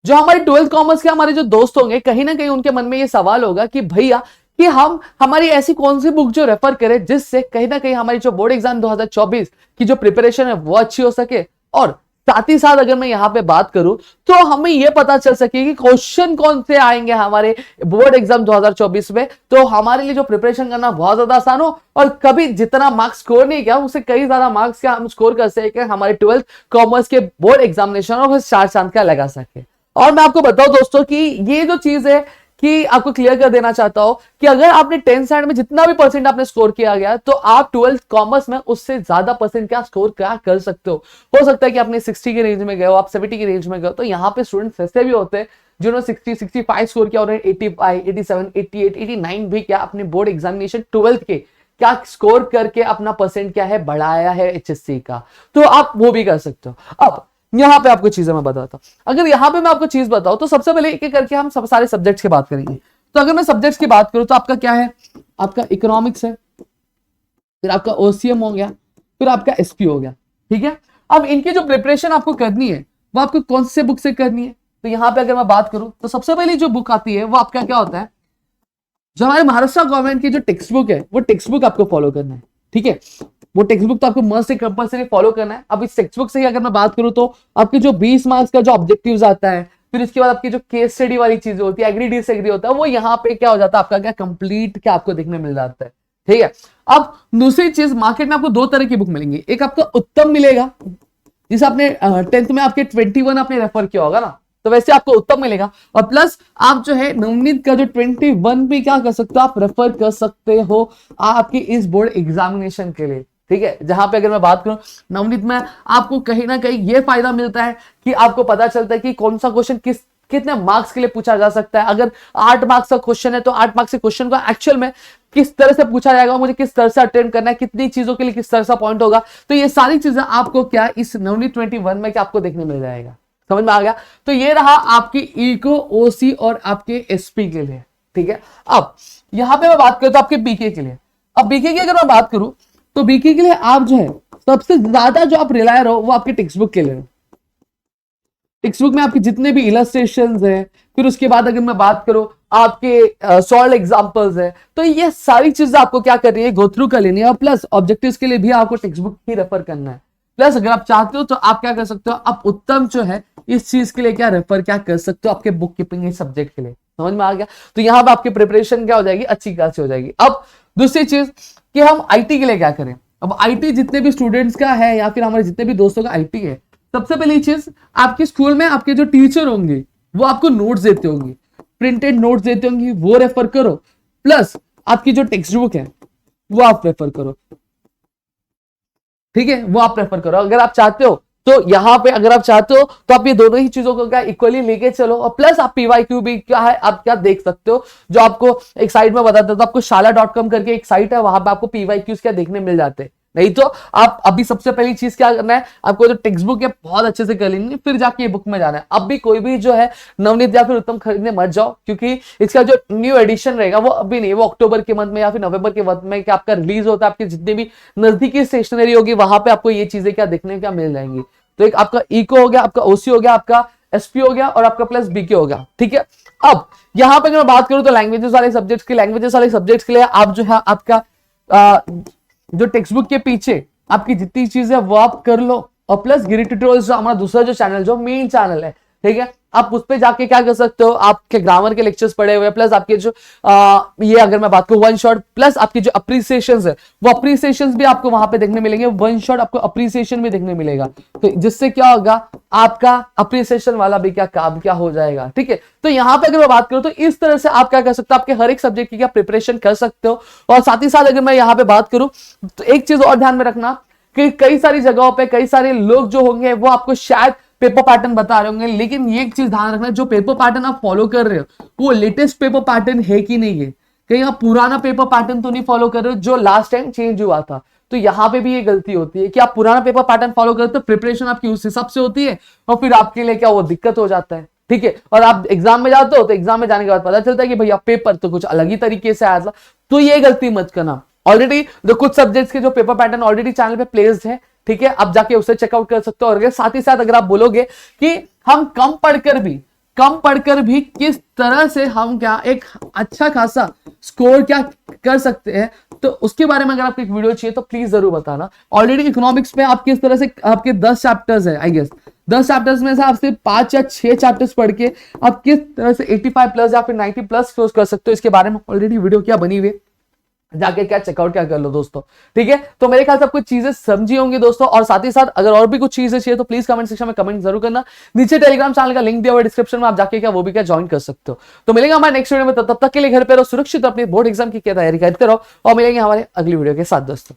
जो हमारे 12th commerce के हमारे जो दोस्त होंगे, कहीं ना कहीं उनके मन में ये सवाल होगा कि भैया कि हम हमारी ऐसी कौन सी बुक जो रेफर करें जिससे कहीं ना कहीं हमारी जो बोर्ड एग्जाम 2024 की जो प्रिपरेशन है वो अच्छी हो सके, और साथ ही साथ अगर मैं यहां पे बात करूं तो हमें यह पता चल सके कि क्वेश्चन कौन से आएंगे हमारे बोर्ड एग्जाम 2024 में, तो हमारे लिए जो प्रिपरेशन करना बहुत ज्यादा आसान हो, और कभी जितना मार्क्स स्कोर नहीं किया उससे कई ज्यादा मार्क्स क्या हम स्कोर कर सके हमारे 12th कॉमर्स के बोर्ड एग्जामिनेशन और चार चांद का लगा सके। और मैं आपको बताऊं दोस्तों कि ये जो चीज है कि आपको क्लियर कर देना चाहता हूं कि अगर आपने 10th स्टैंडर्ड में जितना भी परसेंट आपने स्कोर किया गया तो आप 12th कॉमर्स में उससे ज्यादा परसेंट क्या स्कोर क्या कर सकते हो सकता है कि आपने 60 के रेंज में गए हो, आप 70 के रेंज में गए हो, तो यहाँ पे स्टूडेंट्स ऐसे भी होते हैं जिन्होंने 60 65 स्कोर किया, उन्होंने 85 87 88 89 भी क्या अपने बोर्ड एग्जामिनेशन 12th के क्या स्कोर करके अपना परसेंट क्या है बढ़ाया है एचएससी का, तो आप वो भी कर सकते हो। अब यहां पे आपको चीजें मैं बताता हूं, अगर यहां पे मैं आपको चीज बताऊं तो सबसे पहले एक एक करके हम सब सारे सब्जेक्ट्स की बात करेंगे। तो अगर मैं सब्जेक्ट्स की बात करूं तो आपका क्या है, आपका इकोनॉमिक्स है, फिर आपका ओसीएम हो गया, फिर आपका एसपी हो गया, ठीक है। अब इनकी जो प्रिपरेशन आपको करनी है वो आपको कौन से बुक से करनी है, तो यहां पे अगर मैं बात करूं तो सबसे पहले जो बुक आती है वो आपका क्या होता है, जो हमारे महाराष्ट्र गवर्नमेंट की जो टेक्स्ट बुक है वो टेक्स्ट बुक आपको फॉलो करना है, ठीक है। वो टेक्स्ट बुक तो आपको मस्ट कंपल्सरी फॉलो करना है। अब इस टेक्स्ट बुक से ही अगर मैं बात करूं तो आपके जो 20 मार्क्स का जो ऑब्जेक्टिव्स आता है, फिर इसके बाद आपकी जो केस स्टडी वाली चीजें होती है, एग्री डिसएग्री होता है, वो यहाँ पे क्या हो जाता है आपका क्या कंप्लीट क्या आपको देखने मिल जाता है, ठीक है। अब दूसरी चीज, मार्केट में आपको दो तरह की बुक मिलेंगी, एक आपका उत्तम मिलेगा जिसे आपने 10th में आपके 21 आपने रेफर किया होगा ना, तो वैसे आपको उत्तम मिलेगा, और प्लस आप जो है नवनीत का जो 21 भी क्या कर सकते हो आप रेफर कर सकते हो आपकी इस बोर्ड एग्जामिनेशन के लिए, ठीक है। जहां पे अगर मैं बात करूं नवनीत में आपको कहीं ना कहीं ये फायदा मिलता है कि आपको पता चलता है कि कौन सा क्वेश्चन कितने मार्क्स के लिए पूछा जा सकता है। अगर 8 मार्क्स का क्वेश्चन है तो 8 मार्क्स के क्वेश्चन को एक्चुअल में किस तरह से पूछा जाएगा, मुझे किस तरह से अटेम्प्ट करना है, कितनी चीजों के लिए किस तरह से पॉइंट होगा, तो ये सारी चीजें आपको क्या इस नवनीत 21 में क्या आपको देखने मिल जाएगा, समझ में आ गया। तो ये रहा आपकी इको ओसी और आपके एसपी के लिए, ठीक है। अब यहां पे मैं बात करूं तो आपके बीके के लिए, अब बीके की अगर मैं बात करूं तो बीके के लिए आप जो है सबसे ज्यादा जो आप रिलाय रहो वो आपके टेक्स्ट बुक के लिए। टेक्स्ट बुक में आपके जितने भी इलस्ट्रेशंस है, फिर उसके बाद अगर मैं बात करूं आपके सॉल्व एग्जांपल्स है, तो ये सारी चीजें आपको क्या करनी है गो थ्रू कर लेनी है, और प्लस ऑब्जेक्टिव्स के लिए भी आपको टेक्स्ट बुक ही रेफर करना है। प्लस अगर आप चाहते हो तो आप क्या कर सकते हो, आप उत्तम जो है इस चीज के लिए क्या रेफर क्या कर सकते हो आपके बुक कीपिंग सब्जेक्ट के लिए, समझ में आ गया। तो यहां पर आपकी प्रिपरेशन क्या हो जाएगी अच्छी खासी हो जाएगी। अब दूसरी चीज कि हम आईटी के लिए क्या करें। अब आईटी जितने भी स्टूडेंट्स का है या फिर हमारे जितने भी दोस्तों का आईटी है, सबसे पहली चीज आपके स्कूल में आपके जो टीचर होंगे वो आपको नोट्स देते होंगे, प्रिंटेड नोट्स देते होंगे, वो रेफर करो। प्लस आपकी जो टेक्स्ट बुक है वो आप रेफर करो, ठीक है, वो आप रेफर करो अगर आप चाहते हो। तो यहां पे अगर आप चाहते हो तो आप ये दोनों ही चीजों को क्या इक्वली लेके चलो, और प्लस आप पीवाईक्यू भी क्या है आप क्या देख सकते हो, जो आपको एक साइट में बताता था, आपको शाला.com करके एक साइट है, वहां पे आपको पीवाईक्यूज क्या देखने मिल जाते हैं। नहीं तो आप अभी सबसे पहली चीज क्या करना है, आपको जो टेक्स्ट बुक है बहुत अच्छे से कर लेनी, फिर जाके ये बुक में जाना है। अब भी कोई भी जो है नवनीत या फिर उत्तम खरीदने मत जाओ, क्योंकि इसका जो न्यू एडिशन रहेगा वो अभी नहीं, वो अक्टूबर के मंथ में या फिर नवंबर के मंथ में क्या आपका रिलीज होता है। आपके जितने भी नजदीकी स्टेशनरी होगी वहां पे आपको ये चीजें क्या देखने क्या मिल जाएंगी। तो एक आपका इको हो गया, आपका ओसी हो गया, आपका एसपी हो गया, और आपका प्लस बीके हो गया, ठीक है। अब यहां पे अगर मैं बात करूं तो लैंग्वेजेस वाले सब्जेक्ट्स के लिए आप जो है आपका जो टेक्स्ट बुक के पीछे आपकी जितनी चीजें वो आप कर लो, और प्लस गिरी ट्यूटोरियल्स जो हमारा दूसरा जो चैनल जो मेन चैनल है, ठीक है, आप उस पे जाके क्या कर सकते हो, आपके ग्रामर के लेक्चर्स पढ़े हुए, प्लस आपके जो ये अगर मैं बात करूं वन शॉट, प्लस आपकी जो अप्रिसिएशंस है वो अप्रिसिएशंस भी आपको वहां पे देखने मिलेंगे, वन शॉट आपको अप्रिसिएशन भी देखने मिलेगा, तो जिससे क्या होगा आपका अप्रिसिएशन वाला भी क्या काम क्या हो जाएगा, ठीक है। तो यहां पे अगर मैं बात करूं तो इस तरह से आप क्या कर सकते हो, आपके हर एक सब्जेक्ट की क्या प्रिपरेशन कर सकते हो। और साथ ही साथ अगर मैं यहां पे बात करूं तो एक चीज और ध्यान में रखना कि कई सारी जगहों पे कई सारे लोग जो होंगे वो आपको शायद पेपर पैटर्न बता रहे होंगे, लेकिन ये एक चीज ध्यान रखना, जो पेपर पैटर्न आप फॉलो कर रहे हो वो लेटेस्ट पेपर पैटर्न है कि नहीं है, कहीं आप पुराना पेपर पैटर्न तो नहीं फॉलो कर रहे हो जो लास्ट टाइम चेंज हुआ था। तो यहां पे भी ये गलती होती है कि आप पुराना पेपर पैटर्न फॉलो करते हो, प्रिपरेशन आपकी उस हिसाब से होती है, और फिर आपके लिए क्या वो दिक्कत हो जाता है, ठीक है। और आप एग्जाम में जाते हो तो एग्जाम में जाने के बाद पता चलता है कि भैया पेपर तो कुछ अलग ही तरीके से आया था, तो ये गलती मत करना। ऑलरेडी जो कुछ सब्जेक्ट्स के जो पेपर पैटर्न ऑलरेडी चैनल पे प्लेस्ड है, ठीक है, आप जाके उसे चेकआउट कर सकते हो। और साथ ही साथ अगर आप बोलोगे कि हम कम पढ़कर भी कम पढ़कर भी किस तरह से हम क्या एक अच्छा खासा स्कोर क्या कर सकते हैं, तो उसके बारे में अगर आपको एक वीडियो चाहिए तो प्लीज जरूर बताना। ऑलरेडी इकोनॉमिक्स में आप किस तरह से आपके 10 चैप्टर्स है, आई गेस 10 चैप्टर्स में से आपसे 5 या 6 चैप्टर्स पढ़ के आप किस तरह से 85 प्लस या फिर 90 प्लस क्लोज कर सकते हो, इसके बारे में ऑलरेडी वीडियो क्या बनी हुई है, जाके क्या चेकआउट क्या कर लो दोस्तों। ठीक है, तो मेरे ख्याल से आप कुछ चीजें समझी होंगी दोस्तों, और साथ ही साथ अगर और भी कुछ चीजें चाहिए तो प्लीज कमेंट सेक्शन में कमेंट जरूर करना। नीचे टेलीग्राम चैनल का लिंक दिया हुआ डिस्क्रिप्शन में, आप जाके क्या वो भी क्या ज्वाइन कर सकते हो। तो मिलेंगे हमारे नेक्स्ट वीडियो में, तब तक के लिए घर पे रहो, सुरक्षित अपनी बोर्ड एग्जाम की क्या तैयारी करते रहो, और मिलेंगे हमारे अगली वीडियो के साथ दोस्तों।